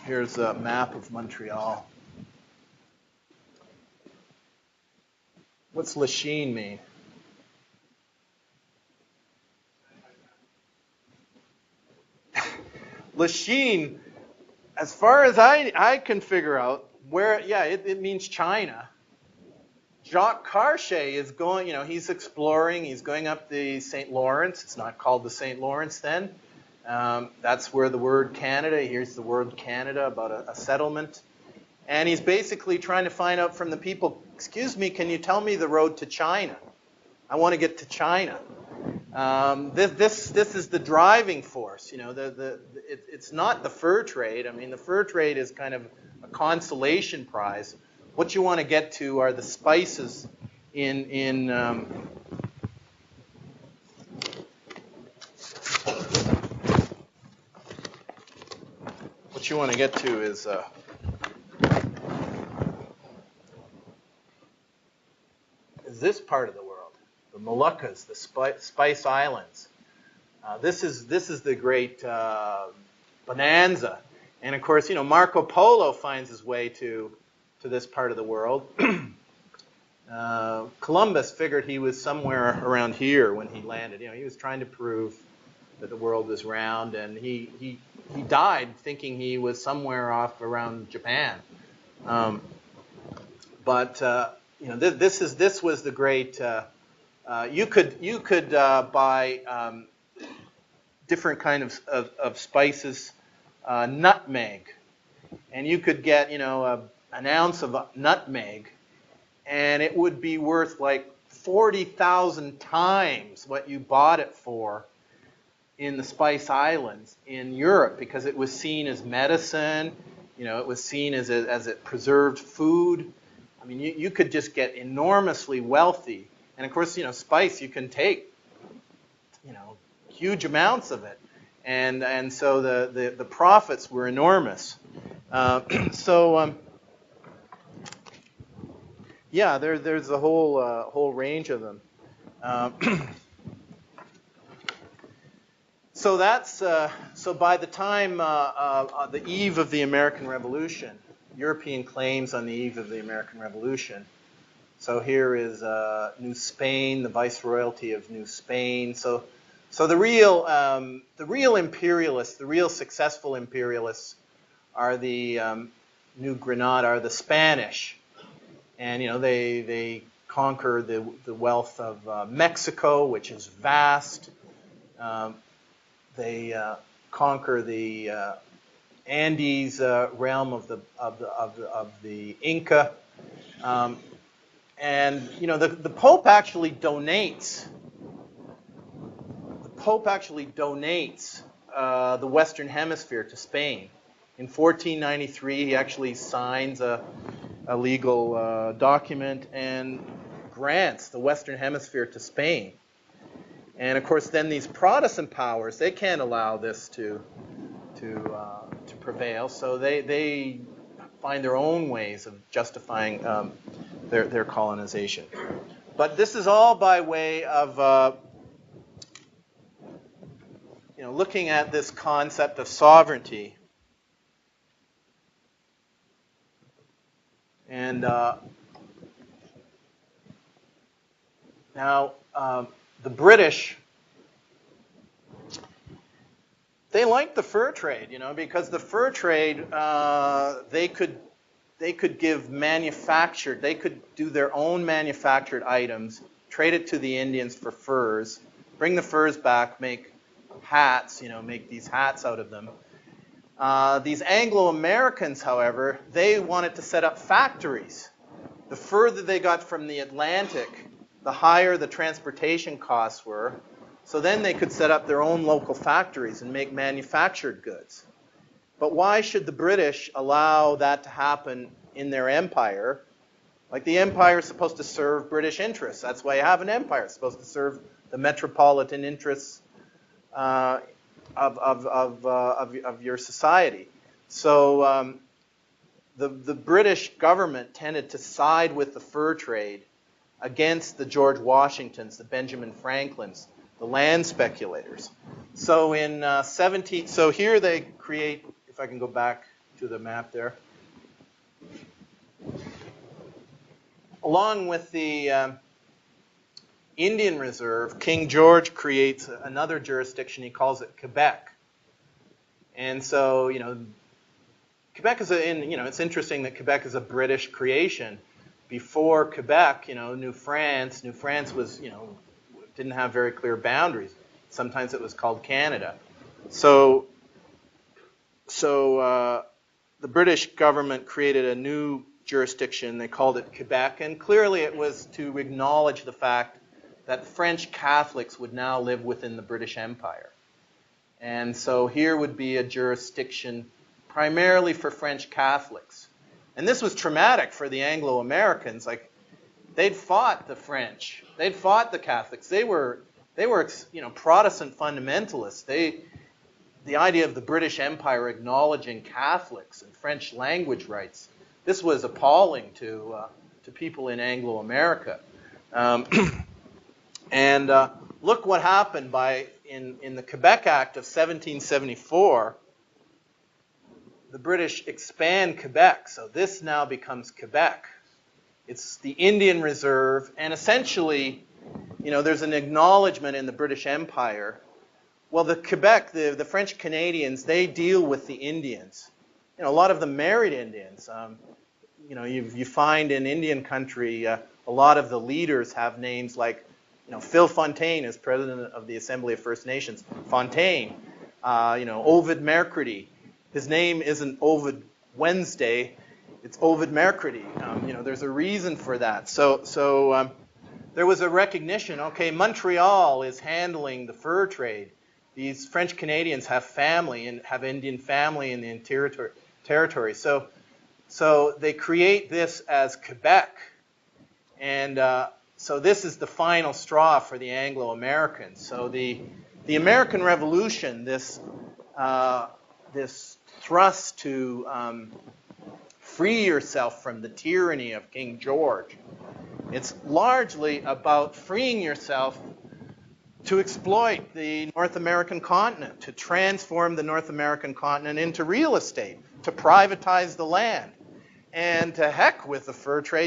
Here's a map of Montreal. What's Lachine mean? Lachine, as far as I can figure out, where, yeah, it means China. Jacques Cartier is going, he's exploring, he's going up the St. Lawrence. It's not called the St. Lawrence then. That's where the word Canada, here's the word Canada about a settlement. And he's basically trying to find out from the people, excuse me, can you tell me the road to China? I want to get to China. This is the driving force. It's not the fur trade. I mean, the fur trade is kind of a consolation prize. What you want to get to are the spices in what you want to get to is this part of the world, the Moluccas, the Spice Islands. This is the great bonanza, and of course, Marco Polo finds his way to this part of the world. Columbus figured he was somewhere around here when he landed. He was trying to prove that the world was round, and he died thinking he was somewhere off around Japan. This was the great. You could buy different kind of spices, nutmeg, and you could get an ounce of nutmeg, and it would be worth like 40,000 times what you bought it for in the Spice Islands in Europe, because it was seen as medicine. It was seen as it preserved food. I mean, you could just get enormously wealthy, and of course, spice you can take, huge amounts of it, and so the profits were enormous. Yeah, there's a whole range of them. So by the time the eve of the American Revolution, European claims on the eve of the American Revolution. So here is New Spain, the Viceroyalty of New Spain. So the real imperialists, the real successful imperialists, are the New Granada, are the Spanish. And they conquer the wealth of Mexico, which is vast. They conquer the Andes realm of the Inca, and the Pope actually donates. The Pope actually donates the Western Hemisphere to Spain. In 1493, he actually signs a legal document and grants the Western Hemisphere to Spain. And of course, then these Protestant powers, they can't allow this to prevail, so they find their own ways of justifying their colonization. But this is all by way of looking at this concept of sovereignty. And now the British, they liked the fur trade, because the fur trade, they could give manufactured, they could do their own manufactured items, trade it to the Indians for furs, bring the furs back, make hats, make these hats out of them. These Anglo-Americans, however, they wanted to set up factories. The further they got from the Atlantic, the higher the transportation costs were. So then they could set up their own local factories and make manufactured goods. But why should the British allow that to happen in their empire? Like, the empire is supposed to serve British interests. That's why you have an empire. It's supposed to serve the metropolitan interests of your society. So the British government tended to side with the fur trade against the George Washingtons, the Benjamin Franklins, the land speculators. So in so here they create, if I can go back to the map there. Along with the Indian Reserve, King George creates another jurisdiction. He calls it Quebec. And so, Quebec is it's interesting that Quebec is a British creation. Before Quebec, New France was, didn't have very clear boundaries. Sometimes it was called Canada. So the British government created a new jurisdiction. They called it Quebec, and clearly it was to acknowledge the fact that French Catholics would now live within the British Empire. And so here would be a jurisdiction primarily for French Catholics. And this was traumatic for the Anglo-Americans. Like, they'd fought the French. They'd fought the Catholics. They were Protestant fundamentalists. The idea of the British Empire acknowledging Catholics and French language rights, this was appalling to people in Anglo-America. And look what happened in the Quebec Act of 1774. The British expand Quebec, so this now becomes Quebec. It's the Indian Reserve, and essentially, there's an acknowledgement in the British Empire. Well, the Quebec, the French Canadians, they deal with the Indians. A lot of them married Indians. You find in Indian country, a lot of the leaders have names like, Phil Fontaine is president of the Assembly of First Nations. Fontaine, Ovid Mercredi. His name isn't Ovid Wednesday, it's Ovid Mercredi. There's a reason for that. So there was a recognition, okay, Montreal is handling the fur trade. These French Canadians have family and have Indian family in the interior territory. So they create this as Quebec. And so this is the final straw for the Anglo-Americans. So the American Revolution, this thrust to free yourself from the tyranny of King George, it's largely about freeing yourself to exploit the North American continent, to transform the North American continent into real estate, to privatize the land. And to heck with the fur trade.